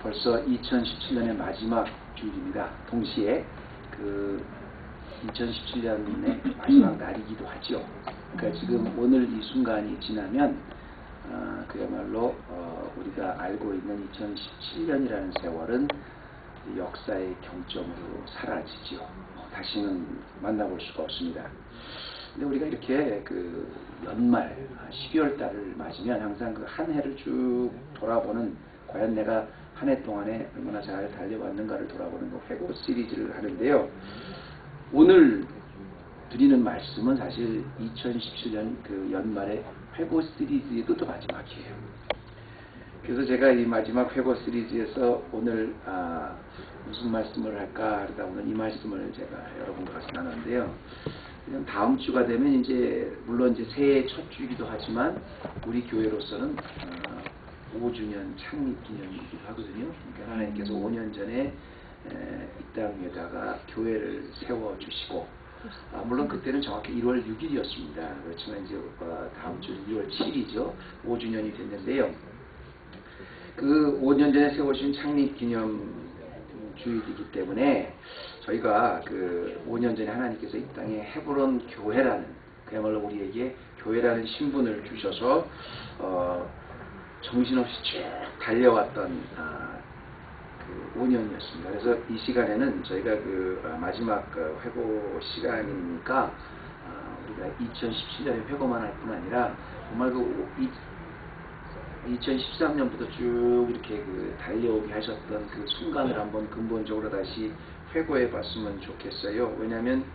벌써 2017년의 마지막 주일입니다. 동시에 2017년의 마지막 날이기도 하죠. 그러니까 지금 오늘 이 순간이 지나면 그야말로 우리가 알고 있는 2017년이라는 세월은 역사의 경점으로 사라지죠. 다시는 만나볼 수가 없습니다. 근데 우리가 이렇게 연말 12월 달을 맞으면 항상 한 해를 쭉 돌아보는, 과연 내가 한 해 동안에 얼마나 잘 달려왔는가를 돌아보는 회고 시리즈를 하는데요. 오늘 드리는 말씀은 사실 2017년 연말의 회고 시리즈에도 또 마지막이에요. 그래서 제가 이 마지막 회고 시리즈에서 오늘 무슨 말씀을 할까 하다 오늘 이 말씀을 제가 여러분과 같이 나눴는데요. 그냥 다음 주가 되면 물론 새해 첫 주이기도 하지만 우리 교회로서는 5주년 창립 기념이기도 하거든요. 그러니까 하나님께서 5년 전에 이 땅에다가 교회를 세워주시고, 물론 그때는 정확히 1월 6일이었습니다. 그렇지만 다음 주 2월 7일이죠. 5주년이 됐는데요. 5년 전에 세워주신 창립 기념 주일이기 때문에 저희가 5년 전에 하나님께서 이 땅에 헤브론 교회라는, 그야말로 우리에게 교회라는 신분을 주셔서 정신없이 쭉 달려왔던 5년이었습니다. 그래서 이 시간에는 저희가 마지막 회고 시간이니까 우리가 2017년에 회고만 할 뿐 아니라 정말 2013년부터 쭉 이렇게 달려오게 하셨던 순간을 한번 근본적으로 다시 회고해 봤으면 좋겠어요. 왜냐하면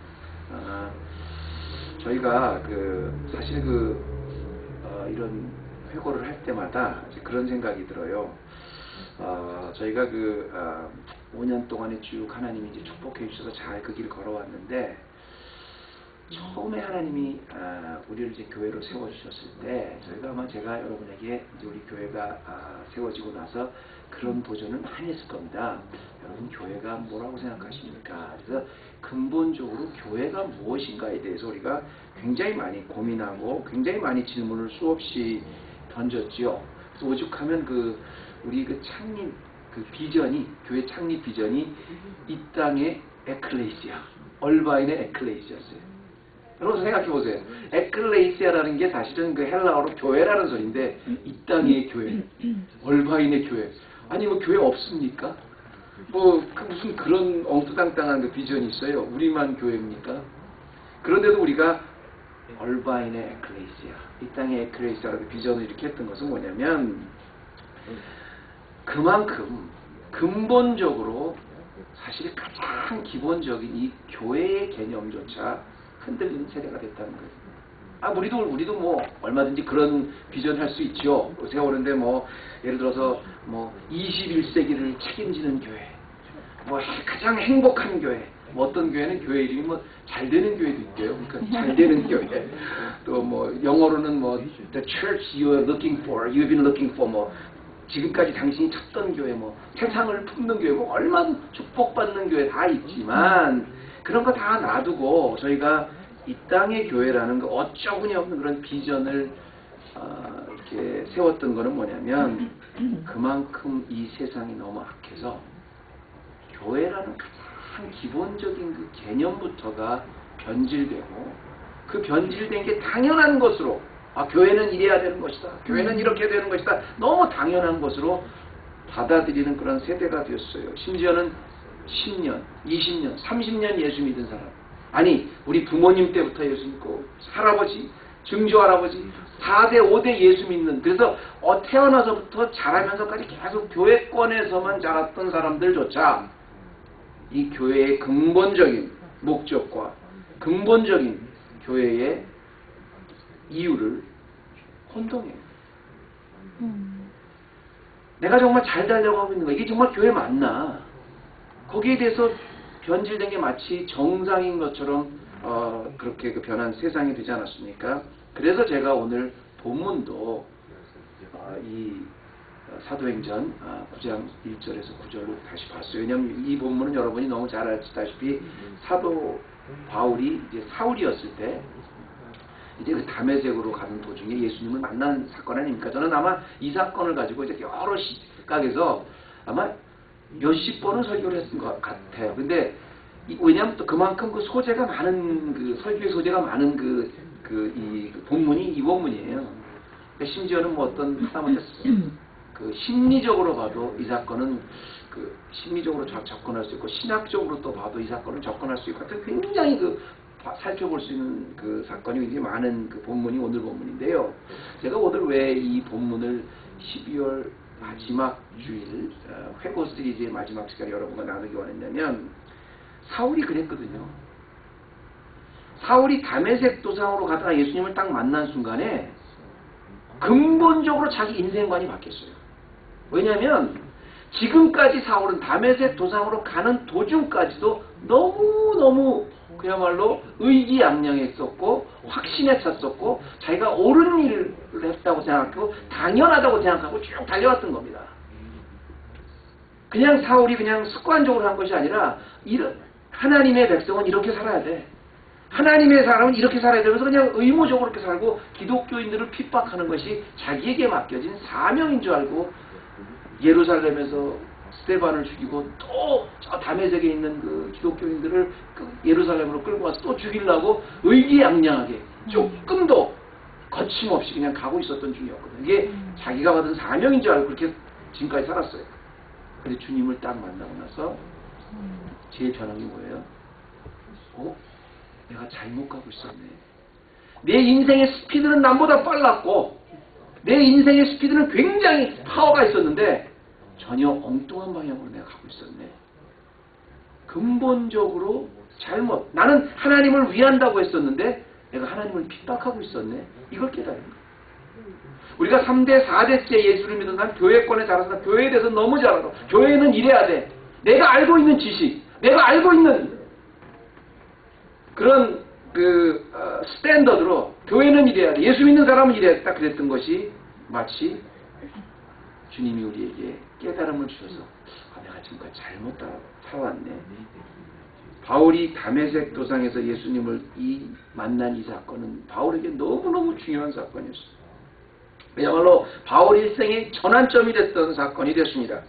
저희가 사실 이런 회고를 할 때마다 그런 생각이 들어요. 저희가 5년 동안에 쭉 하나님이 축복해 주셔서 잘 그 길 걸어왔는데, 처음에 하나님이 우리를 교회로 세워주셨을 때 저희가 아마 제가 여러분에게 우리 교회가 세워지고 나서 그런 도전을 많이 했을 겁니다. 여러분, 교회가 뭐라고 생각하십니까? 그래서 근본적으로 교회가 무엇인가에 대해서 우리가 굉장히 많이 고민하고 굉장히 많이 질문을 수없이 던졌지요. 그래서 오죽하면 우리 창립 비전이, 교회 창립 비전이 이 땅의 에클레시아, 얼바인의 에클레시아였어요. 여러분 생각해 보세요. 에클레시아라는 게 사실은 헬라어로 교회라는 소리인데, 이 땅의 교회, 얼바인의 교회. 아니 교회 없습니까? 무슨 그런 엉뚱땅땅한 비전이 있어요. 우리만 교회입니까? 그런데도 우리가 얼바인의 에클레시아, 이 땅의 에클레시아라고 비전을 이렇게 했던 것은 뭐냐면, 그만큼 근본적으로 사실 가장 기본적인 이 교회의 개념조차 흔들리는 세대가 됐다는 거예요. 우리도 얼마든지 그런 비전 할 수 있죠. 세월인데 예를 들어서 21세기를 책임지는 교회, 가장 행복한 교회, 어떤 교회는 교회 이름이 잘 되는 교회도 있대요. 그러니까 잘 되는 교회. 또 영어로는 the church you are looking for, you've been looking for, 지금까지 당신이 찾던 교회, 세상을 품는 교회, 얼마나 축복받는 교회 다 있지만, 그런 거 다 놔두고 저희가 이 땅의 교회라는 어처구니 없는 그런 비전을 이렇게 세웠던 거는 뭐냐면, 그만큼 이 세상이 너무 악해서 교회라는 가장 기본적인 개념부터가 변질되고, 그 변질된 게 당연한 것으로, 교회는 이래야 되는 것이다, 교회는 이렇게 되는 것이다, 너무 당연한 것으로 받아들이는 그런 세대가 되었어요. 심지어는 10년, 20년, 30년 예수 믿은 사람, 아니 우리 부모님 때부터 예수 믿고, 할아버지, 증조할아버지 4대 5대 예수 믿는, 그래서 태어나서부터 자라면서까지 계속 교회권에서만 자랐던 사람들조차 이 교회의 근본적인 목적과 근본적인 교회의 이유를 혼동해요. 내가 정말 잘 달려가고 있는 거, 이게 정말 교회 맞나? 거기에 대해서 변질된 게 마치 정상인 것처럼 그렇게 변한 세상이 되지 않았습니까? 그래서 제가 오늘 본문도 이 사도행전 9장 1절에서 9절로 다시 봤어요. 왜냐하면 이 본문은 여러분이 너무 잘 아시다시피 사도 바울이 사울이었을 때 그 다메섹으로 가는 도중에 예수님을 만난 사건 아닙니까? 저는 아마 이 사건을 가지고 여러 시각에서 아마 몇십 번은 설교를 했던 것 같아요. 근데 왜냐하면 또 그만큼 그 소재가 많은 그 설교의 소재가 많은 이 본문이 이 본문이에요. 심지어는 뭐 어떤 사람한테 그 심리적으로 봐도 이 사건은 그 심리적으로 접근할 수 있고 신학적으로 또 봐도 이 사건을 접근할 수 있고 하여튼 굉장히 살펴볼 수 있는 그 사건이 굉장히 많은 그 본문이 오늘 본문인데요. 제가 오늘 왜 이 본문을 12월 마지막 주일 회고 시리즈의 마지막 시간에 여러분과 나누기 원했냐면 사울이 그랬거든요. 사울이 다메섹 도상으로 가다가 예수님을 딱 만난 순간에 근본적으로 자기 인생관이 바뀌었어요. 왜냐하면 지금까지 사울은 다메섹 도상으로 가는 도중까지도 너무너무 그야말로 의기양양했었고 확신에 찼었고 자기가 옳은 일을 했다고 생각하고 당연하다고 생각하고 쭉 달려왔던 겁니다. 그냥 사울이 그냥 습관적으로 한 것이 아니라 하나님의 백성은 이렇게 살아야 돼. 하나님의 사람은 이렇게 살아야 되면서 그냥 의무적으로 이렇게 살고 기독교인들을 핍박하는 것이 자기에게 맡겨진 사명인 줄 알고 예루살렘에서 스데반을 죽이고 또 저 다메섹에 있는 그 기독교인들을 예루살렘으로 끌고 와서 또 죽이려고 의기양양하게 조금도 거침없이 그냥 가고 있었던 중이었거든요. 이게 자기가 받은 사명인 줄 알고 그렇게 지금까지 살았어요. 근데 주님을 딱 만나고 나서 제일 변한 게 뭐예요? 내가 잘못 가고 있었네. 내 인생의 스피드는 남보다 빨랐고 내 인생의 스피드는 굉장히 파워가 있었는데 전혀 엉뚱한 방향으로 내가 가고 있었네. 근본적으로 잘못. 나는 하나님을 위한다고 했었는데 내가 하나님을 핍박하고 있었네. 이걸 깨달은 거예요. 우리가 3대, 4대째 예수를 믿은 난 교회권에 자라서 교회에 대해서 너무 잘 알아. 교회는 이래야 돼. 내가 알고 있는 지식, 내가 알고 있는 그런 스탠더드로 교회는 이래야 돼. 예수 믿는 사람은 이래야 딱 그랬던 것이 마치 주님이 우리에게 깨달음을 주셔서 내가 지금까지 잘못 살아왔네. 바울이 다메섹 도상에서 예수님을 만난 이 사건은 바울에게 너무너무 중요한 사건이었어요. 그야말로 바울 일생의 전환점이 됐던 사건이 됐습니다.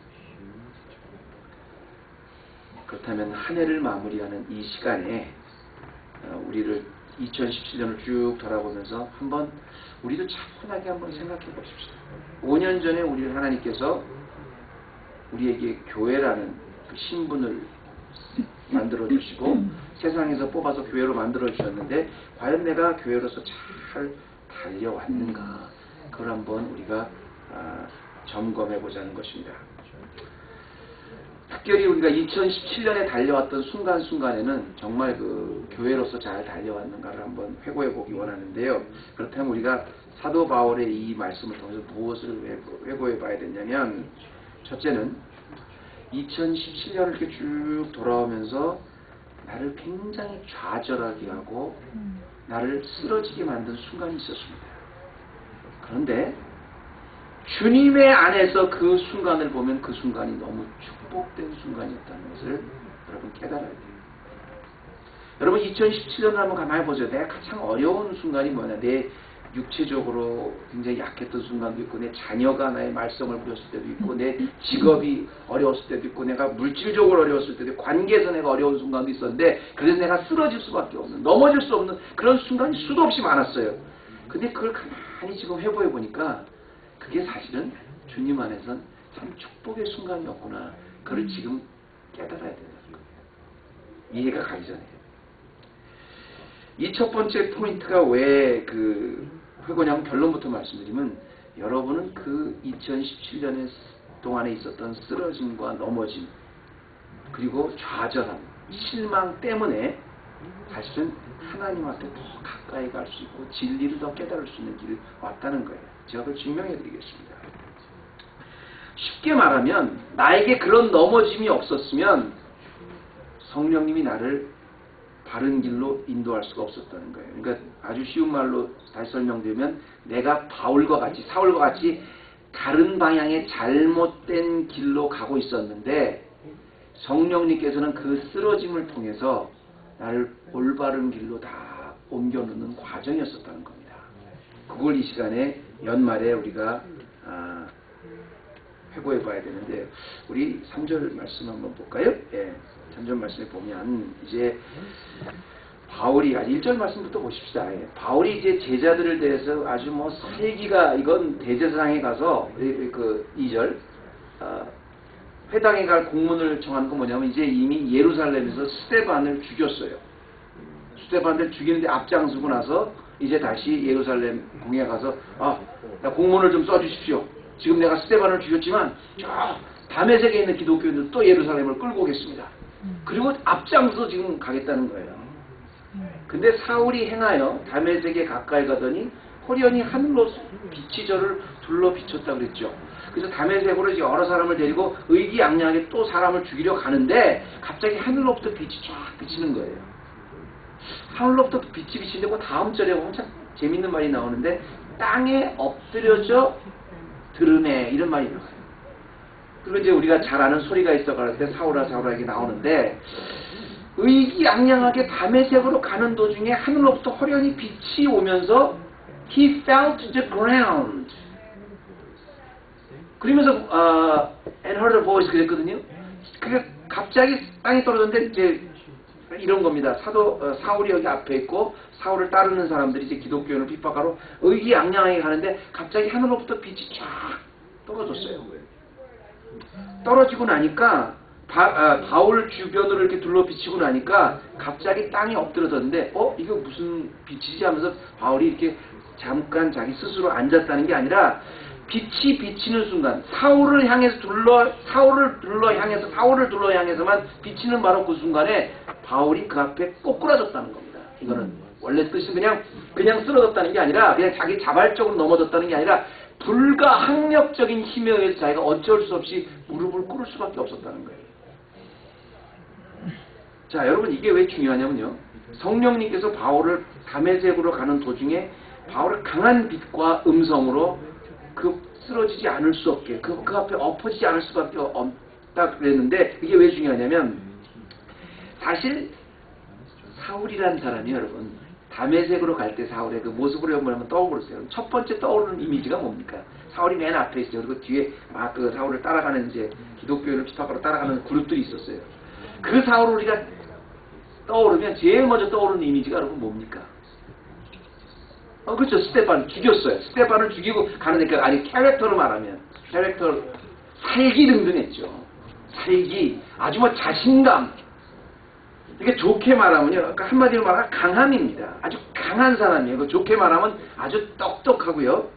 그렇다면 한 해를 마무리하는 이 시간에 우리를 2017년을 쭉 돌아보면서 한번 우리도 차분하게 한번 생각해 보십시다. 5년 전에 우리를 하나님께서 우리에게 교회라는 그 신분을 만들어 주시고 세상에서 뽑아서 교회로 만들어 주셨는데 과연 내가 교회로서 잘 달려왔는가, 그걸 한번 우리가 점검해 보자는 것입니다. 특별히 우리가 2017년에 달려왔던 순간순간에는 정말 그 교회로서 잘 달려왔는가를 한번 회고해 보기 원하는데요. 그렇다면 우리가 사도 바울의 이 말씀을 통해서 무엇을 회고해 봐야 되냐면, 첫째는 2017년을 이렇게 쭉 돌아오면서 나를 굉장히 좌절하게 하고 나를 쓰러지게 만든 순간이 있었습니다. 그런데 주님의 안에서 그 순간을 보면 그 순간이 너무 축복된 순간이었다는 것을 여러분 깨달아야 돼요. 여러분 2017년을 한번 가만히 보세요. 내가 가장 어려운 순간이 뭐냐. 내 육체적으로 굉장히 약했던 순간도 있고, 내 자녀가 나의 말썽을 부렸을 때도 있고, 내 직업이 어려웠을 때도 있고, 내가 물질적으로 어려웠을 때도 있고, 관계에서 내가 어려운 순간도 있었는데, 그래서 내가 쓰러질 수밖에 없는, 넘어질 수 없는 그런 순간이 수도 없이 많았어요. 근데 그걸 가만히 지금 해보해 보니까 그게 사실은 주님 안에선 참 축복의 순간이었구나. 그걸 지금 깨달아야 된다는 거예요. 이해가 가기 전에. 이 첫 번째 포인트가 왜 회고냐면, 결론부터 말씀드리면, 여러분은 그 2017년에 동안에 있었던 쓰러짐과 넘어짐, 그리고 좌절함, 실망 때문에 사실은 하나님한테 더 가까이 갈 수 있고 진리를 더 깨달을 수 있는 길을 왔다는 거예요. 제가 그걸 증명해 드리겠습니다. 쉽게 말하면 나에게 그런 넘어짐이 없었으면 성령님이 나를 바른 길로 인도할 수가 없었다는 거예요. 그러니까 아주 쉬운 말로 다시 설명드리면, 내가 바울과 같이, 사울과 같이 다른 방향의 잘못된 길로 가고 있었는데 성령님께서는 그 쓰러짐을 통해서 나를 올바른 길로 다 옮겨놓는 과정이었었다는 겁니다. 그걸 이 시간에 연말에 우리가 회고해 봐야 되는데 우리 3절 말씀 한번 볼까요? 예, 3절 말씀에 보면 이제 바울이 1절 말씀부터 보십시다. 예, 바울이 이제 제자들을 대해서 아주 뭐 살기가 이건 대제사장에 가서 그 2절 회당에 갈 공문을 정한 건 뭐냐면 이제 이미 예루살렘에서 스데반을 죽였어요. 스데반을 죽이는데 앞장서고 나서 이제 다시 예루살렘 궁에 가서 공문을 좀 써주십시오. 지금 내가 스데반을 죽였지만 저 다메섹에 있는 기독교인들 또 예루살렘을 끌고 오겠습니다. 그리고 앞장서 지금 가겠다는 거예요. 근데 사울이 행하여 다메섹에 가까이 가더니 호련히 하늘로 빛이 저를 둘러 비쳤다 그랬죠. 그래서 다메섹으로 여러 사람을 데리고 의기양양하게 또 사람을 죽이려 가는데 갑자기 하늘로부터 빛이 쫙 비치는 거예요. 하늘로부터 빛이 비치는데 그 다음 절에 보면 참 재밌는 말이 나오는데 땅에 엎드려져 들으네 이런 말이 나와요. 그리고 이제 우리가 잘 아는 소리가 있어 갈 때 사울아 사울아 이게 나오는데 의기양양하게 다메섹으로 가는 도중에 하늘로부터 호련히 빛이 오면서 He fell to the ground. 그러면서 and heard a voice 그랬거든요. 그게 갑자기 땅에 떨어졌는데 이제 이런 겁니다. 사울이 여기 앞에 있고 사울을 따르는 사람들이 이제 기독교인을 핍박하러 의기양양하게 가는데 갑자기 하늘로부터 빛이 쫙 떨어졌어요. 떨어지고 나니까 바울 주변으로 이렇게 둘러 비치고 나니까 갑자기 땅이 엎드러졌는데 이거 무슨 빛이지 하면서 바울이 이렇게 잠깐 자기 스스로 앉았다는 게 아니라 빛이 비치는 순간 사울을 둘러 향해서만 비치는 바로 그 순간에 바울이 그 앞에 꼬꾸라졌다는 겁니다. 이거는 원래 뜻이 그냥 쓰러졌다는 게 아니라 그냥 자기 자발적으로 넘어졌다는 게 아니라 불가항력적인 힘에 의해서 자기가 어쩔 수 없이 무릎을 꿇을 수밖에 없었다는 거예요. 자, 여러분 이게 왜 중요하냐면요. 성령님께서 바울을 다메섹으로 가는 도중에 바울을 강한 빛과 음성으로 쓰러지지 않을 수 없게 그 앞에 엎어지지 않을 수밖에 없다 그랬는데 이게 왜 중요하냐면 사실 사울이라는 사람이 여러분 다메섹으로 갈 때 사울의 그 모습을 한번 떠오르세요. 첫 번째 떠오르는 이미지가 뭡니까? 사울이 맨 앞에 있어요. 그리고 뒤에 막 그 사울을 따라가는 이제 기독교인을 핍박하러 따라가는 그룹들이 있었어요. 그 사울을 우리가 떠오르면 제일 먼저 떠오르는 이미지가 여러분 뭡니까? 그렇죠. 스데반 죽였어요. 스데반을 죽이고 가는데 아니 캐릭터로 말하면 살기 등등했죠. 살기 아주 뭐 자신감. 이게 좋게 말하면요. 그러니까 한마디로 말하면 강함입니다. 아주 강한 사람이에요. 좋게 말하면 아주 똑똑하고요.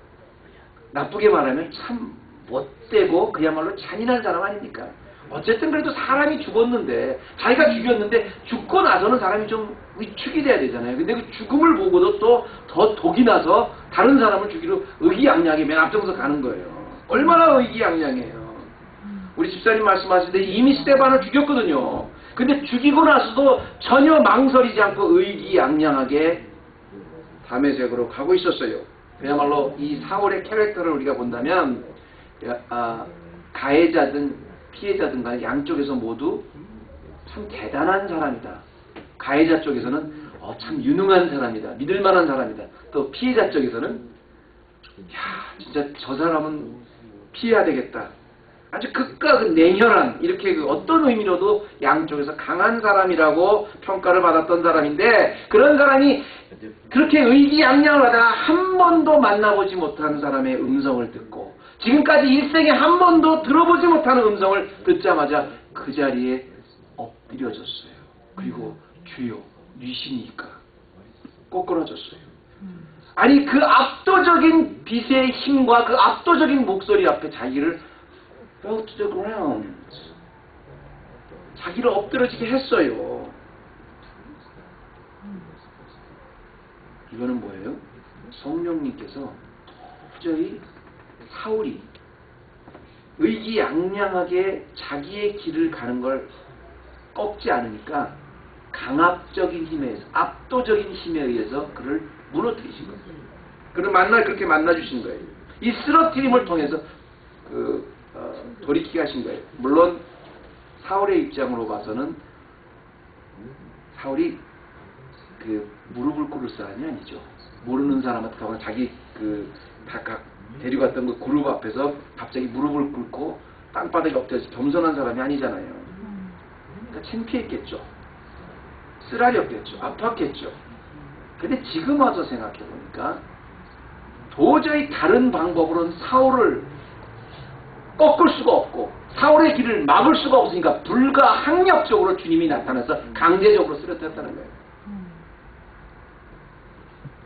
나쁘게 말하면 참 못되고 그야말로 잔인한 사람 아닙니까? 어쨌든 그래도 사람이 죽었는데 자기가 죽였는데 죽고 나서는 사람이 좀 위축이 돼야 되잖아요. 근데 그 죽음을 보고도 또 더 독이 나서 다른 사람을 죽이러 의기양양하게 맨 앞장서 가는 거예요. 얼마나 의기양양해요. 우리 집사님 말씀하실 때 이미 스데반을 죽였거든요. 근데 죽이고 나서도 전혀 망설이지 않고 의기양양하게 다메섹으로 가고 있었어요. 그야말로 이 사울의 캐릭터를 우리가 본다면 가해자든 피해자든 간에 양쪽에서 모두 참 대단한 사람이다. 가해자 쪽에서는 참 유능한 사람이다. 믿을만한 사람이다. 또 피해자 쪽에서는 진짜 저 사람은 피해야 되겠다. 아주 극과 극 냉혈한 이렇게 어떤 의미로도 양쪽에서 강한 사람이라고 평가를 받았던 사람인데 그런 사람이 그렇게 의기양양을 하다가 한 번도 만나보지 못한 사람의 음성을 듣고 지금까지 일생에 한 번도 들어보지 못하는 음성을 듣자마자 그 자리에 엎드려졌어요. 그리고 주여 뉘시니까 꼬꾸라졌어요. 아니 그 압도적인 빛의 힘과 그 압도적인 목소리 앞에 자기를 fell to the ground 자기를 엎드려지게 했어요. 이거는 뭐예요? 성령님께서 도저히 사울이 의기양양하게 자기의 길을 가는 걸 꺾지 않으니까 강압적인 힘에 의해서 압도적인 힘에 의해서 그를 무너뜨리신 거예요. 그를 그렇게 만나주신 거예요. 이 쓰러뜨림을 통해서 돌이키게 하신 거예요. 물론 사울의 입장으로 봐서는 사울이 무릎을 꿇을 사람이 아니죠. 모르는 사람한테 가면 자기 데려갔던 그 그룹 앞에서 갑자기 무릎을 꿇고 땅바닥에 엎드려서 겸손한 사람이 아니잖아요. 그러니까 창피했겠죠. 쓰라렸겠죠. 아팠겠죠. 근데 지금 와서 생각해 보니까 도저히 다른 방법으로는 사울을 꺾을 수가 없고 사울의 길을 막을 수가 없으니까 불가항력적으로 주님이 나타나서 강제적으로 쓰러뜨렸다는 거예요.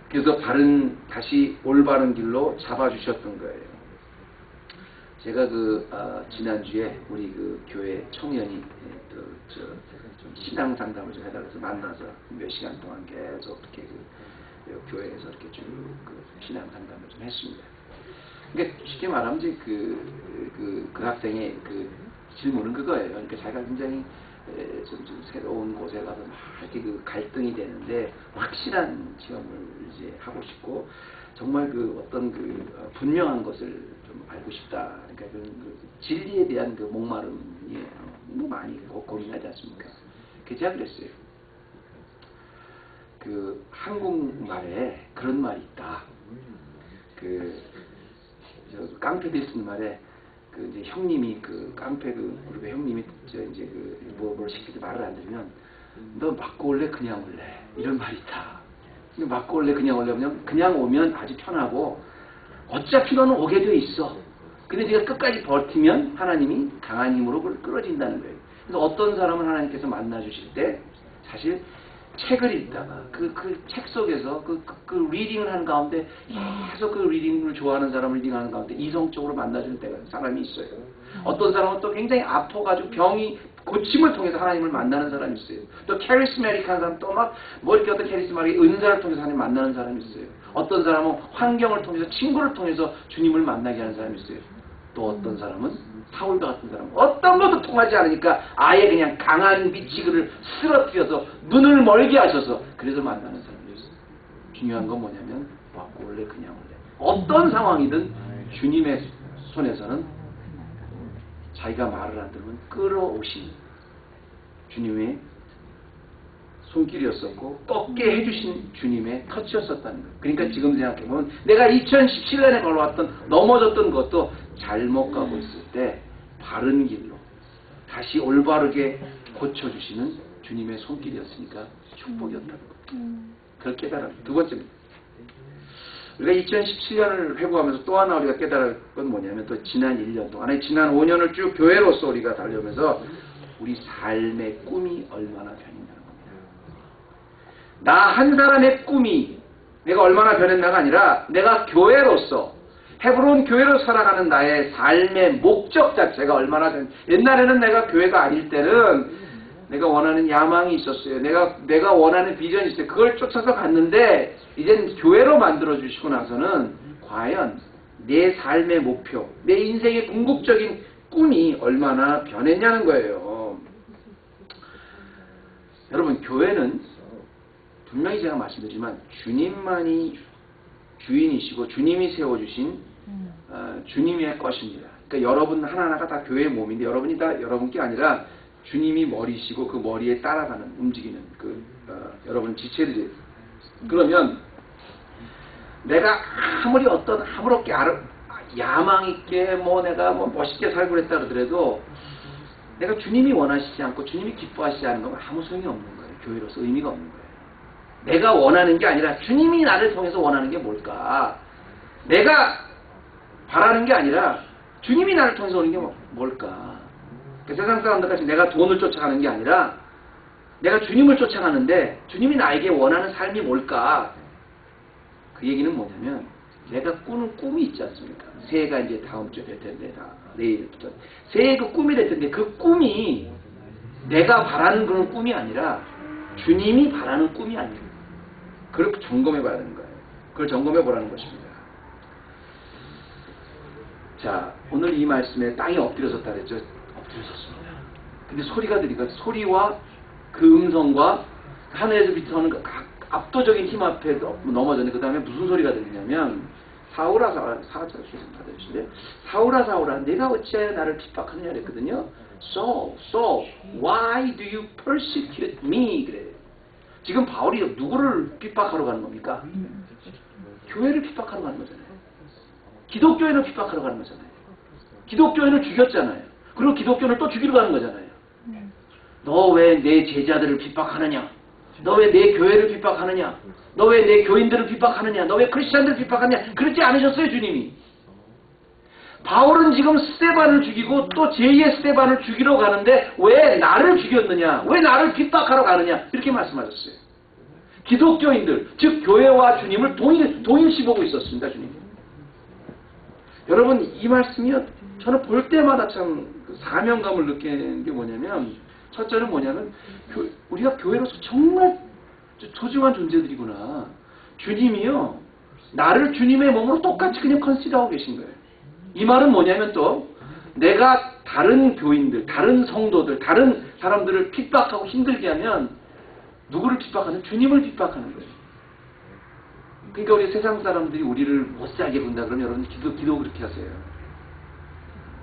그래서 다시 올바른 길로 잡아주셨던 거예요. 제가 지난주에 우리 교회 청년이 신앙 상담을 좀 해달라서 만나서 몇 시간 동안 계속 이렇게 교회에서 이렇게 쭉 신앙 상담을 좀 했습니다. 그러니까 쉽게 말하면 이제 그 학생의 질문은 그거예요. 그러니까 자기가 굉장히 좀 새로운 곳에 가서 막 이렇게 갈등이 되는데 확실한 체험을 이제 하고 싶고 정말 어떤 분명한 것을 좀 알고 싶다. 그러니까 진리에 대한 목마름이 너무 많이 고민하지 않습니까? 그래서 제가 그랬어요. 한국말에 그런 말이 있다. 깡패들이 쓰는 말에 이제 형님이 깡패 그룹의 형님이 이제 뭘 시킬 때 말을 안 들으면 너 맞고 올래 그냥 올래 이런 말이 있다. 맞고 올래 그냥 올래 그냥 오면 아주 편하고 어차피 너는 오게 돼 있어. 근데 네가 끝까지 버티면 하나님이 강한 힘으로 그걸 끌어진다는 거예요. 그래서 어떤 사람은 하나님께서 만나 주실 때 사실 책을 읽다가 그 책 속에서 리딩을 하는 가운데 계속 리딩을 좋아하는 사람을 리딩하는 가운데 이성적으로 만나주는 때가 사람이 있어요. 어떤 사람은 또 굉장히 아파가지고 병이 고침을 통해서 하나님을 만나는 사람이 있어요. 또 캐리스메릭한 사람 또 이렇게 어떤 캐리스마틱 은사를 통해서 하나님 만나는 사람이 있어요. 어떤 사람은 환경을 통해서 친구를 통해서 주님을 만나게 하는 사람이 있어요. 또 어떤 사람은 사울과 같은 사람 어떤 것도 통하지 않으니까 아예 그냥 강한 빛이 그를 쓰러뜨려서 눈을 멀게 하셔서 그래서 만나는 사람이 있어요. 중요한 건 뭐냐면 맞고 올래 그냥 올래 어떤 상황이든 주님의 손에서는 자기가 말을 안 들으면 끌어오신 주님의 손길이었었고 꺾게 해주신 주님의 터치였었다는 거예요. 그러니까 지금 생각해보면 내가 2017년에 걸어왔던 넘어졌던 것도 잘못 가고 있을 때 바른 길로 다시 올바르게 고쳐주시는 주님의 손길이었으니까 축복이었다는 거예요. 그걸 깨달았습니다. 두 번째입니다. 우리가 2017년을 회고하면서 또 하나 우리가 깨달을 건 뭐냐면 또 지난 1년 동안 아니 지난 5년을 쭉 교회로서 우리가 달려오면서 우리 삶의 꿈이 얼마나 변했냐는 겁니다. 나 한 사람의 꿈이 내가 얼마나 변했나가 아니라 내가 교회로서 헤브론 교회로 살아가는 나의 삶의 목적 자체가 얼마나 옛날에는 내가 교회가 아닐 때는 내가 원하는 야망이 있었어요. 내가 원하는 비전이 있어요. 그걸 쫓아서 갔는데 이젠 교회로 만들어주시고 나서는 과연 내 삶의 목표, 내 인생의 궁극적인 꿈이 얼마나 변했냐는 거예요. 여러분 교회는 분명히 제가 말씀드리지만 주님만이 주인이시고 주님이 세워주신 주님의 것입니다. 그러니까 여러분 하나하나가 다 교회의 몸인데 여러분이 다 여러분 게 아니라 주님이 머리시고 그 머리에 따라가는 움직이는 여러분 지체들이에요. 그러면 내가 아무리 아무렇게 야망 있게 내가 멋있게 살고 그랬다 그러더라도 내가 주님이 원하시지 않고 주님이 기뻐하시지 않은 건 아무 소용이 없는 거예요. 교회로서 의미가 없는 거예요. 내가 원하는 게 아니라 주님이 나를 통해서 원하는 게 뭘까? 내가 바라는 게 아니라 주님이 나를 통해서 오는 게 뭘까? 세상 사람들같이 내가 돈을 쫓아가는 게 아니라 내가 주님을 쫓아가는데 주님이 나에게 원하는 삶이 뭘까? 그 얘기는 뭐냐면 내가 꾸는 꿈이 있지 않습니까? 새해가 이제 다음 주에 될 텐데 내일부터 새해 그 꿈이 될 텐데 그 꿈이 내가 바라는 그런 꿈이 아니라 주님이 바라는 꿈이 아니에요. 그걸 점검해 봐야 되는 거예요. 그걸 점검해 보라는 것입니다. 자, 오늘 이 말씀에 땅이 엎드려섰다 그랬죠? 엎드려섰습니다. 근데 소리가 들리니까 소리와 그 음성과 하늘에서 비춰오는 그 압도적인 힘 앞에 넘어졌는데 그 다음에 무슨 소리가 들리냐면 사울아 사울아 내가 어찌하여 나를 핍박하느냐 그랬거든요. So why do you persecute me? 그래요. 지금 바울이 누구를 핍박하러 가는 겁니까? 교회를 핍박하러 가는 거잖아요. 기독교인을 핍박하러 가는 거잖아요. 기독교인을 죽였잖아요. 그리고 기독교인을 또 죽이러 가는 거잖아요. 너 왜 내 제자들을 핍박하느냐? 너 왜 내 교회를 핍박하느냐? 너 왜 내 교인들을 핍박하느냐? 너 왜 크리스찬들을 핍박하느냐? 그렇지 않으셨어요, 주님이. 바울은 지금 스데반을 죽이고 또 제2의 스데반을 죽이러 가는데 왜 나를 죽였느냐? 왜 나를 핍박하러 가느냐? 이렇게 말씀하셨어요. 기독교인들, 즉 교회와 주님을 동일시 보고 있었습니다, 주님. 여러분, 이 말씀이요, 저는 볼 때마다 참 사명감을 느끼는 게 뭐냐면, 첫째는 뭐냐면 우리가 교회로서 정말 소중한 존재들이구나. 주님이요, 나를 주님의 몸으로 똑같이 그냥 컨시더하고 계신 거예요. 이 말은 뭐냐면 또 내가 다른 교인들, 다른 성도들, 다른 사람들을 핍박하고 힘들게 하면 누구를 핍박하는? 주님을 핍박하는 거예요. 그러니까 우리 세상 사람들이 우리를 못살게 본다 그러면 여러분 기도 그렇게 하세요.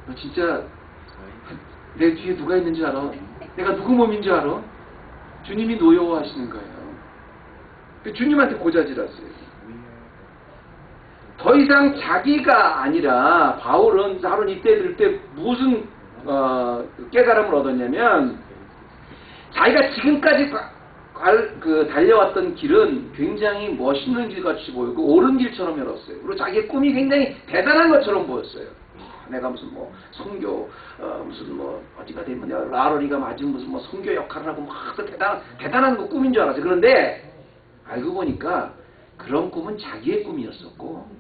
너 진짜 내 뒤에 누가 있는 줄 알아? 내가 누구 몸인 줄 알아? 주님이 노여워하시는 거예요. 주님한테 고자질하세요. 더 이상 자기가 아니라 바울은 이때 들 때 무슨 깨달음을 얻었냐면, 자기가 지금까지 달려왔던 길은 굉장히 멋있는 길같이 보이고 옳은 길처럼 열었어요. 그리고 자기의 꿈이 굉장히 대단한 것처럼 보였어요. 내가 무슨 뭐 선교 무슨 뭐 어디가 되면 내가 라로리가 맞은 무슨 뭐 선교 역할을 하고 막 대단한 거 꿈인 줄 알았어요. 그런데 알고 보니까 그런 꿈은 자기의 꿈이었었고,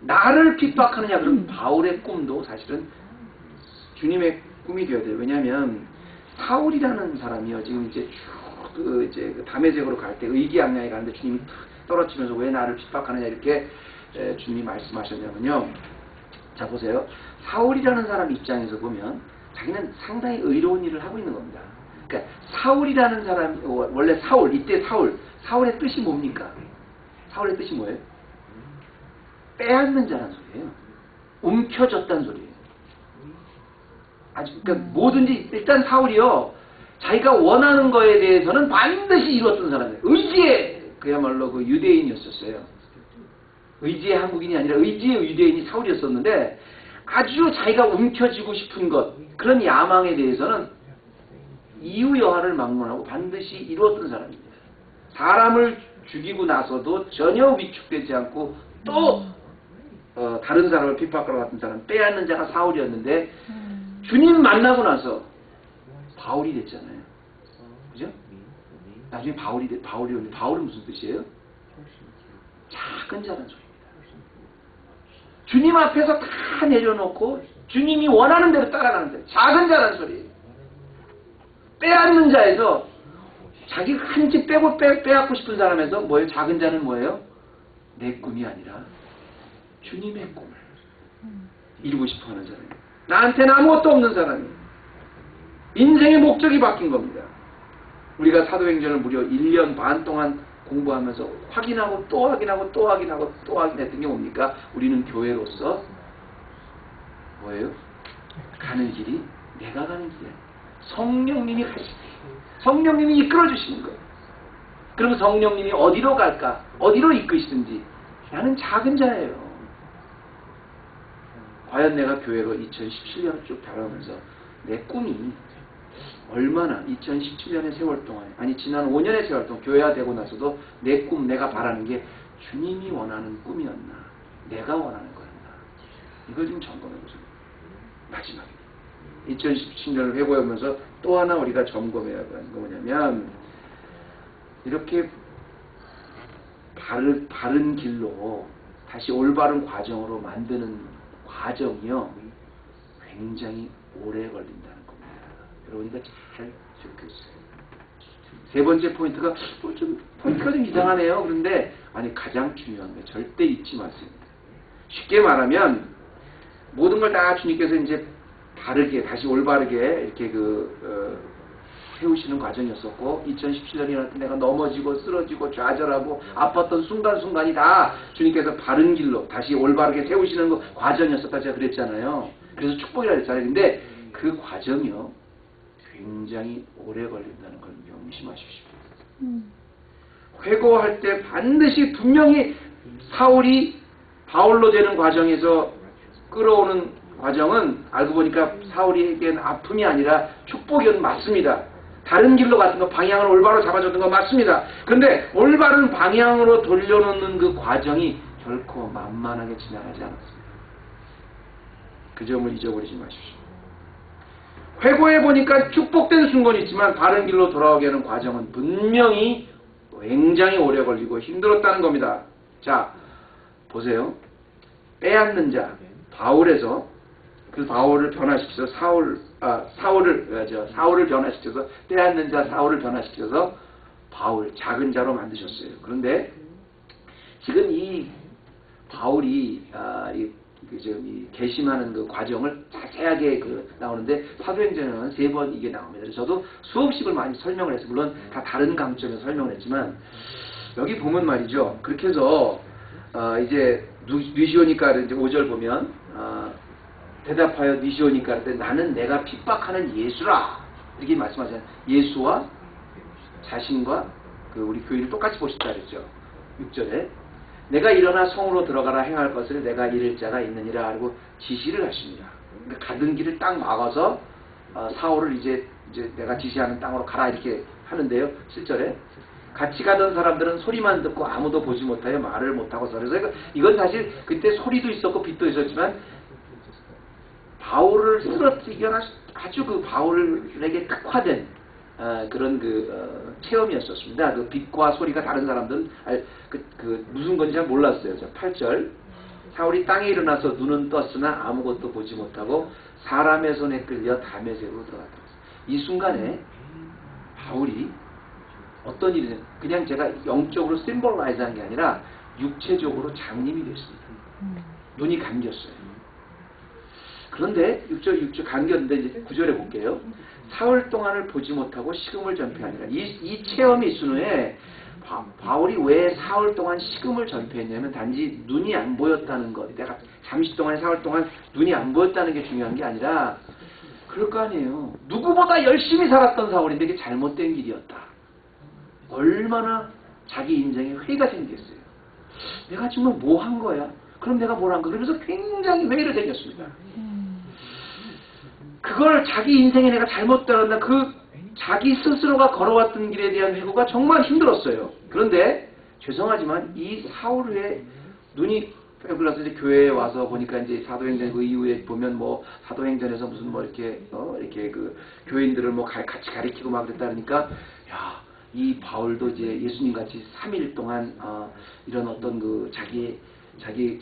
나를 핍박하느냐 그런 바울의 꿈도 사실은 주님의 꿈이 되어야 돼요. 왜냐하면 사울이라는 사람이요, 지금 이제 쭉 다메섹으로 갈 때 의기양양에 가는데 주님이 떨어지면서 왜 나를 핍박하느냐 이렇게 주님이 말씀하셨냐면요. 자 보세요. 사울이라는 사람 입장에서 보면 자기는 상당히 의로운 일을 하고 있는 겁니다. 그러니까 사울이라는 사람, 원래 사울, 이때 사울의 뜻이 뭡니까? 사울의 뜻이 뭐예요? 빼앗는 자란 소리예요. 움켜졌다는 소리예요. 그러니까 뭐든지 일단 사울이요, 자기가 원하는 거에 대해서는 반드시 이루었던 사람이에요. 의지의 그야말로 그 유대인이었었어요. 의지의 한국인이 아니라 의지의 유대인이 사울이었었는데, 아주 자기가 움켜쥐고 싶은 것, 그런 야망에 대해서는 이유 여하를 막론하고 반드시 이루었던 사람입니다. 사람을 죽이고 나서도 전혀 위축되지 않고 또 다른 사람을 핍박하러 갔던 사람, 빼앗는 자가 사울이었는데 주님 만나고 나서 바울이 됐잖아요. 그죠? 나중에 바울은 무슨 뜻이에요? 작은 자란 소리입니다. 주님 앞에서 다 내려놓고 주님이 원하는 대로 따라가는 데 작은 자란 소리예요. 빼앗는 자에서 자기가 한 집 빼앗고 싶은 사람에서 뭐예요? 작은 자는 뭐예요? 내 꿈이 아니라 주님의 꿈을 이루고 싶어하는 사람이에요. 나한테는 아무것도 없는 사람이에요. 인생의 목적이 바뀐 겁니다. 우리가 사도행전을 무려 1년 반 동안 공부하면서 확인하고 또 확인하고 또 확인하고 또 확인했던 게 뭡니까? 우리는 교회로서 뭐예요? 가는 길이 내가 가는 길이야. 성령님이 가시니, 성령님이 이끌어주시는 거예요. 그리고 성령님이 어디로 갈까? 어디로 이끄시든지 나는 작은 자예요. 과연 내가 교회로 2017년을 쭉 다가오면서 내 꿈이 얼마나 2017년의 세월 동안, 아니 지난 5년의 세월 동안 교회가 되고 나서도 내 꿈, 내가 바라는 게 주님이 원하는 꿈이었나, 내가 원하는 거였나, 이걸 좀 점검해보세요. 마지막에 2017년을 회고하면서 또 하나 우리가 점검해야 하는 거 뭐냐면, 이렇게 바른 길로 다시 올바른 과정으로 만드는 과정이요, 굉장히 오래 걸린다는 겁니다. 여러분이가 잘 적혀주세요. 세 번째 포인트가 포인트가 좀 이상하네요. 그런데 아니, 가장 중요한 거 절대 잊지 마세요. 쉽게 말하면 모든 걸 다 주님께서 이제 바르게, 다시 올바르게 이렇게 세우시는 과정이었었고, 2017년이 날 때 내가 넘어지고 쓰러지고 좌절하고 아팠던 순간순간이 다 주님께서 바른 길로 다시 올바르게 세우시는 과정이었었다 제가 그랬잖아요. 그래서 축복이라 했잖아요. 근데 그 과정이요, 굉장히 오래 걸린다는 걸 명심하십시오. 회고할 때 반드시 분명히 사울이 바울로 되는 과정에서 끌어오는 과정은 알고 보니까 사울에겐 아픔이 아니라 축복이었는 맞습니다. 다른 길로 갔던 거, 방향을 올바로 잡아줬던 거 맞습니다. 그런데 올바른 방향으로 돌려놓는 그 과정이 결코 만만하게 지나가지 않았습니다. 그 점을 잊어버리지 마십시오. 회고해보니까 축복된 순간이 있지만 바른 길로 돌아오게 하는 과정은 분명히 굉장히 오래 걸리고 힘들었다는 겁니다. 자, 보세요. 빼앗는 자, 바울에서 그 바울을 변화시켜서 사울을 변화시켜서 빼앗는 자 사울을 변화시켜서 바울, 작은 자로 만드셨어요. 그런데 지금 이 바울이 이 개심하는 그 과정을 자세하게 나오는데 사도행전에는 3번 이게 나옵니다. 그래서 저도 수업식을 많이 설명을 했어요. 물론 다 다른 강점에서 설명을 했지만 여기 보면 말이죠. 그렇게 해서 이제 니시오니까 이제 5절 보면 대답하여 니시오니까 할 때 나는 내가 핍박하는 예수라 이렇게 말씀하잖아요. 예수와 자신과 우리 교인을 똑같이 보셨다 그랬죠. 6절에 내가 일어나 성으로 들어가라 행할 것을 내가 이를 자가 있느니라 하고 지시를 하십니다. 그러니까 가던 길을 딱 막아서 사울을 이제 내가 지시하는 땅으로 가라 이렇게 하는데요. 7절에 같이 가던 사람들은 소리만 듣고 아무도 보지 못하여 말을 못하고서 그래서 이건 사실 그때 소리도 있었고 빛도 있었지만 바울을 쓰러뜨리기 아주 그 바울에게 특화된 그런 체험이었었습니다. 그 빛과 소리가 다른 사람들은 무슨 건지 잘 몰랐어요. 8절 사울이 땅에 일어나서 눈은 떴으나 아무것도 보지 못하고 사람의 손에 끌려 다메섹으로 들어갔다. 이 순간에 바울이 어떤 일이 그냥 제가 영적으로 심볼라이즈한 게 아니라 육체적으로 장님이 됐습니다. 눈이 감겼어요. 그런데 6절 감겼는데 이제 9절에 볼게요. 사흘 동안을 보지 못하고 식음을 전폐하니라. 이 체험이 있은 후에 바울이 왜 사흘 동안 식음을 전폐했냐면 단지 눈이 안 보였다는 것. 내가 잠시 동안 사흘 동안 눈이 안 보였다는 게 중요한 게 아니라 그럴 거 아니에요. 누구보다 열심히 살았던 사울인데 이게 잘못된 길이었다. 얼마나 자기 인생에 회의가 생겼어요. 내가 정말 뭐 한 거야? 그럼 내가 뭘 한 거야? 그러면서 굉장히 회의를 생겼습니다. 그걸 자기 인생에 내가 잘못되었나 그 자기 스스로가 걸어왔던 길에 대한 회고가 정말 힘들었어요. 그런데 죄송하지만 이 사울의 눈이 빼글라서 이제 교회에 와서 보니까 이제 사도행전 그 이후에 보면 뭐 사도행전에서 무슨 뭐 이렇게 그 교인들을 뭐 같이 가리키고 막 그랬다 그러니까 야, 이 바울도 이제 예수님 같이 3일 동안 이런 어떤 그 자기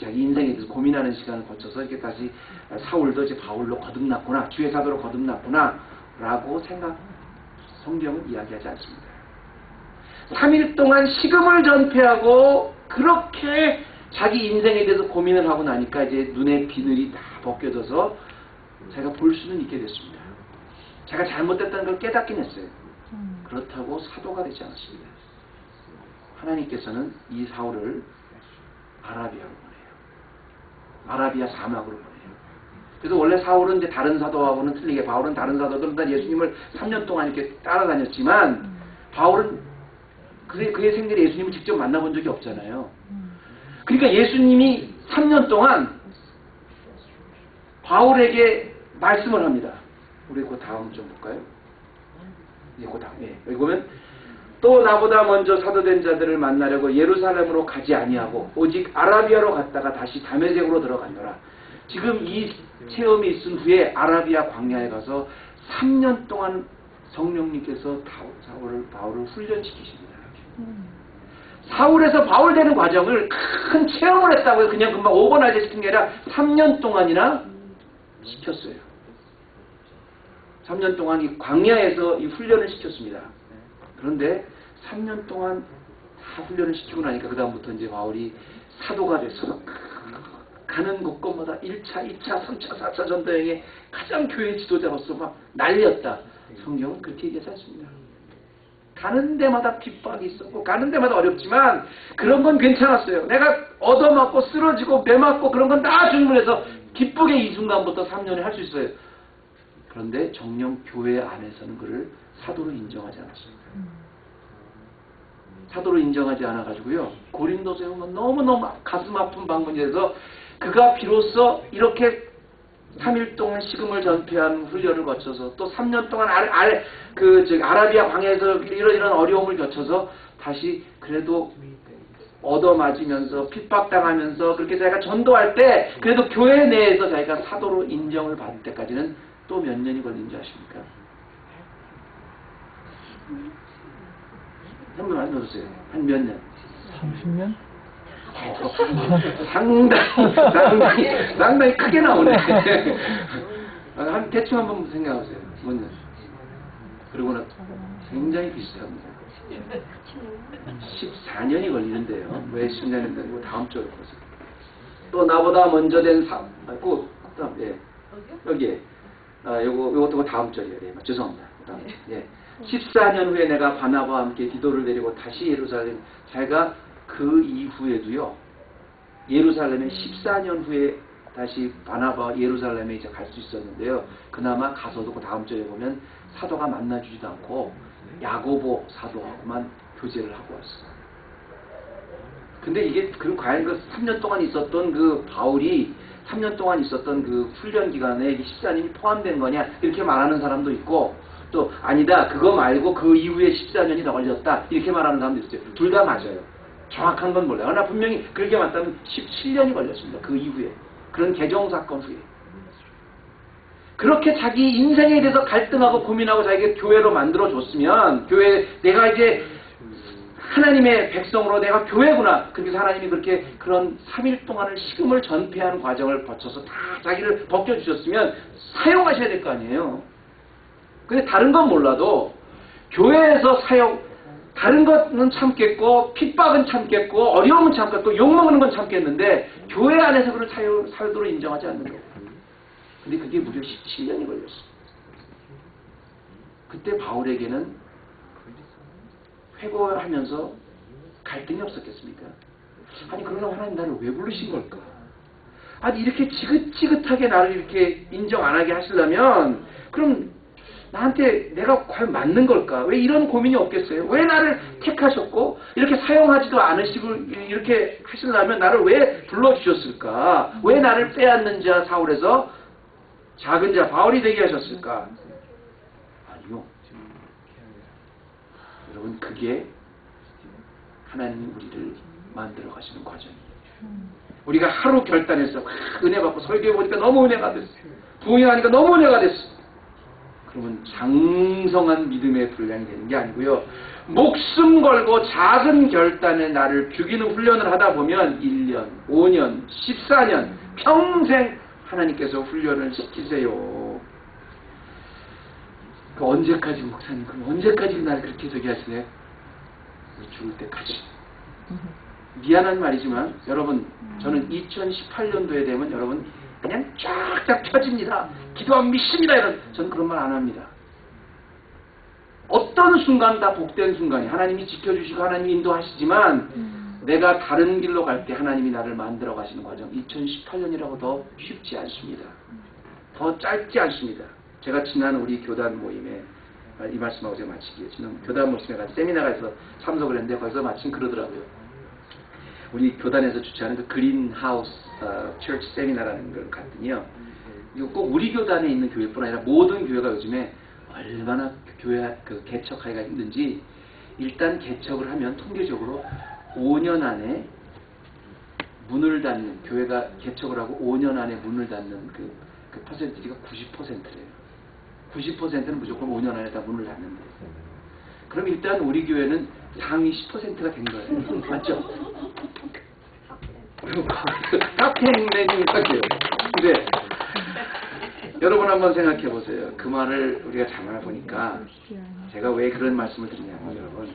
인생에 대해서 고민하는 시간을 거쳐서 이렇게 다시 사울도 이제 바울로 거듭났구나, 주의 사도로 거듭났구나 라고 성경은 이야기하지 않습니다. 3일 동안 식음을 전폐하고 그렇게 자기 인생에 대해서 고민을 하고 나니까 이제 눈에 비늘이 다 벗겨져서 제가 볼 수는 있게 됐습니다. 제가 잘못됐다는 걸 깨닫긴 했어요. 그렇다고 사도가 되지 않았습니다. 하나님께서는 이 사울을 아라비아로 보내요. 아라비아 사막으로 보내요. 그래서 원래 사울은 이제 다른 사도하고는 틀리게 바울은 다른 사도들보다 예수님을 3년 동안 이렇게 따라다녔지만 바울은 그의 생전에 예수님을 직접 만나본 적이 없잖아요. 그러니까 예수님이 3년 동안 바울에게 말씀을 합니다. 우리 그 다음 좀 볼까요? 그 다음. 여기 보면 또 나보다 먼저 사도된 자들을 만나려고 예루살렘으로 가지 아니하고 오직 아라비아로 갔다가 다시 다메섹으로 들어갔노라. 지금 이 체험이 있은 후에 아라비아 광야에 가서 3년 동안 성령님께서 바울을 훈련시키십니다. 사울에서 바울 되는 과정을 큰 체험을 했다고요. 그냥 금방 오버나이트 시킨 게 아니라 3년 동안이나 시켰어요. 3년 동안 이 광야에서 이 훈련을 시켰습니다. 그런데 3년 동안 다 훈련을 시키고 나니까 그 다음부터 이제 바울이 사도가 돼서 가는 곳곳마다 1차, 2차, 3차, 4차 전도여행에 가장 교회 지도자로서 막 날렸다. 성경은 그렇게 얘기하지 않습니다. 가는 데마다 핍박이 있었고 가는 데마다 어렵지만 그런 건 괜찮았어요. 내가 얻어맞고 쓰러지고 매맞고 그런 건 다 주님을 해서 기쁘게 이 순간부터 3년에 할 수 있어요. 그런데 정령 교회 안에서는 그를 사도로 인정하지 않았습니다. 사도로 인정하지 않아가지고요. 고린도서에 보면 너무너무 가슴 아픈 방문에서 그가 비로소 이렇게 3일 동안 식음을 전폐한 훈련을 거쳐서 또 3년 동안 아라비아 광야에서 이런 어려움을 거쳐서 다시 그래도 얻어맞으면서 핍박당하면서 그렇게 자기가 전도할 때 그래도 교회 내에서 자기가 사도로 인정을 받을 때까지는 또 몇 년이 걸린지 아십니까? 한번 안 넣으세요. 한 몇 년? 30년? 상당히 크게 나오네. 한 대충 한번 생각하세요. 몇 년? 그러고는 굉장히 비슷합니다. 14년이 걸리는데요. 왜 10년이 걸리고 다음 주에 보세요. 또 나보다 먼저 된 예. 여기에 요것도 다음 절이에요. 예. 죄송합니다. 예. 14년 후에 내가 바나바와 함께 디도를 데리고 다시 예루살렘, 자기가 그 이후에도요, 예루살렘에 14년 후에 다시 바나바와 예루살렘에 이제 갈 수 있었는데요. 그나마 가서도 그 다음 절에 보면 사도가 만나주지도 않고 야고보 사도하고만 교제를 하고 왔어요. 근데 이게 과연 그 3년 동안 있었던 그 바울이 3년 동안 있었던 그 훈련 기간에 14년이 포함된 거냐 이렇게 말하는 사람도 있고, 또 아니다 그거 말고 그 이후에 14년이 더 걸렸다 이렇게 말하는 사람도 있어요. 둘 다 맞아요. 정확한 건 몰라요. 그러나 분명히 그렇게 맞다면 17년이 걸렸습니다. 그 이후에 그런 개정사건 후에 그렇게 자기 인생에 대해서 갈등하고 고민하고 자기가 교회로 만들어줬으면, 교회 내가 이제 하나님의 백성으로 내가 교회구나. 그래서 하나님이 그렇게 그런 3일 동안을 식음을 전폐하는 과정을 거쳐서 다 자기를 벗겨주셨으면 사용하셔야 될 거 아니에요. 근데 다른 건 몰라도 교회에서 다른 것은 참겠고 핍박은 참겠고 어려움은 참겠고 욕먹는 건 참겠는데 교회 안에서 그걸 사도로 인정하지 않는 거예요. 근데 그게 무려 17년이 걸렸어요. 그때 바울에게는 회고하면서 갈등이 없었겠습니까? 아니 그러나 하나님 나를 왜 부르신 걸까? 아니 이렇게 지긋지긋하게 나를 이렇게 인정 안 하게 하시려면 그럼 나한테 내가 과연 맞는 걸까? 왜 이런 고민이 없겠어요? 왜 나를 택하셨고 이렇게 사용하지도 않으시고 이렇게 하시려면 나를 왜 불러주셨을까? 왜 나를 빼앗는 자 사울에서 작은 자 바울이 되게 하셨을까? 아니요. 여러분 그게 하나님이 우리를 만들어 가시는 과정이에요. 우리가 하루 결단해서 은혜 받고 설교해 보니까 너무 은혜가 됐어. 부흥하니까 너무 은혜가 됐어. 그러면 장성한 믿음의 분량이 되는 게 아니고요. 목숨 걸고 작은 결단에 나를 죽이는 훈련을 하다 보면 1년, 5년, 14년 평생 하나님께서 훈련을 시키세요. 언제까지 목사님, 그럼 언제까지 나를 그렇게 되게 하시네요? 죽을 때까지. 미안한 말이지만 여러분 저는 2018년도에 되면 여러분 그냥 쫙쫙 펴집니다. 기도하면 믿습니다. 저는 그런 말 안 합니다. 어떤 순간 다 복된 순간이 하나님이 지켜주시고 하나님이 인도하시지만 내가 다른 길로 갈 때 하나님이 나를 만들어 가시는 과정 2018년이라고 더 쉽지 않습니다. 더 짧지 않습니다. 제가 지난 우리 교단 모임에 이 말씀하고 제가 마치기에 지난 교단 모임에 같이 세미나가서 참석을 했는데 거기서 마침 그러더라고요. 우리 교단에서 주최하는 그 그린하우스 처치 세미나라는 걸 갔더니요. 이거 꼭 우리 교단에 있는 교회뿐 아니라 모든 교회가 요즘에 얼마나 교회 개척하기가 힘든지 일단 개척을 하면 통계적으로 5년 안에 문을 닫는 교회가 개척을 하고 5년 안에 문을 닫는 그 퍼센티지가 90%예요. 90%는 무조건 5년 안에 다 문을 닫는데. 그럼 일단 우리 교회는 상위 10%가 된 거예요. 맞죠? 탑10 내니까 돼요. 근데 여러분 한번 생각해 보세요. 그 말을 우리가 장을 보니까 제가 왜 그런 말씀을 드리냐면 여러분,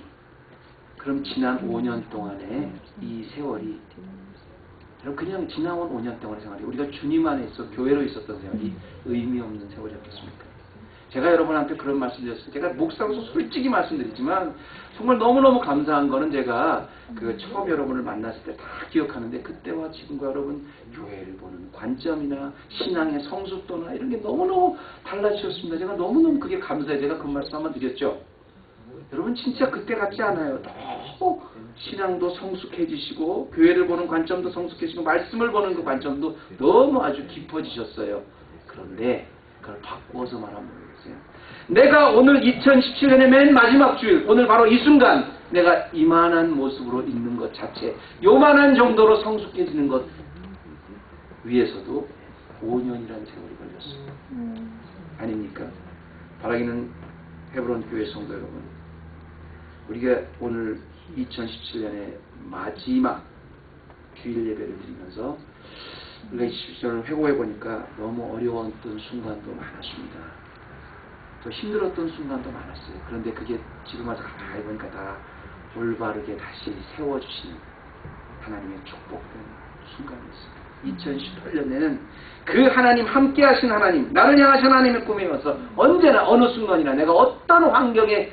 그럼 지난 5년 동안의 이 세월이 그냥 지나온 5년 동안의 생활이 우리가 주님 안에 있어 교회로 있었던 세월이 의미 없는 세월이었겠습니까? 제가 여러분한테 그런 말씀 드렸어요. 제가 목사로서 솔직히 말씀드리지만 정말 너무너무 감사한 거는 제가 그 처음 여러분을 만났을 때 다 기억하는데 그때와 지금과 여러분 교회를 보는 관점이나 신앙의 성숙도나 이런 게 너무너무 달라지셨습니다. 제가 너무너무 그게 감사해요. 제가 그 말씀 한번 드렸죠. 여러분 진짜 그때 같지 않아요. 더 신앙도 성숙해지시고 교회를 보는 관점도 성숙해지고 말씀을 보는 그 관점도 너무 아주 깊어지셨어요. 그런데 그걸 바꾸어서 말하면 모르겠어요. 내가 오늘 2017년의 맨 마지막 주일, 오늘 바로 이 순간 내가 이만한 모습으로 있는 것 자체, 요만한 정도로 성숙해지는 것 위에서도 5년이라는 세월이 걸렸어요. 아닙니까? 바라기는 헤브론 교회 성도 여러분, 우리가 오늘 2017년의 마지막 주일 예배를 드리면서 우리가 2017년을 회고해 보니까 너무 어려웠던 순간도 많았습니다. 더 힘들었던 순간도 많았어요. 그런데 그게 지금 와서 가만히 보니까 다 올바르게 다시 세워주시는 하나님의 축복된 순간이었습니다. 2018년에는 그 하나님, 함께 하신 하나님, 나를 향하신 하나님의 꿈에 와서 언제나 어느 순간이나 내가 어떤 환경에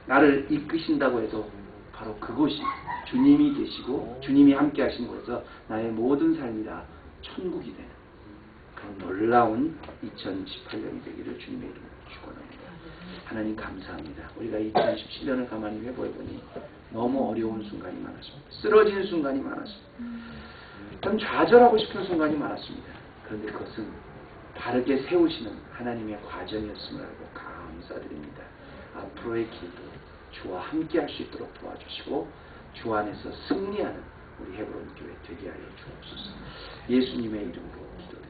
나를 이끄신다고 해도 바로 그곳이 주님이 계시고 주님이 함께 하신 곳에서 나의 모든 삶이 다 천국이 되는 그런 놀라운 2018년이 되기를 주님의 이름으로 축원합니다. 하나님 감사합니다. 우리가 2017년을 가만히 회고해보니 너무 어려운 순간이 많았습니다. 쓰러진 순간이 많았습니다. 참 좌절하고 싶은 순간이 많았습니다. 그런데 그것은 바르게 세우시는 하나님의 과정이었음을 알고 감사드립니다. 앞으로의 길도 주와 함께 할 수 있도록 도와주시고 주 안에서 승리하는 우리 헤브론 교회 되게 하여 주옵소서. 예수님의 이름으로 기도드립니다.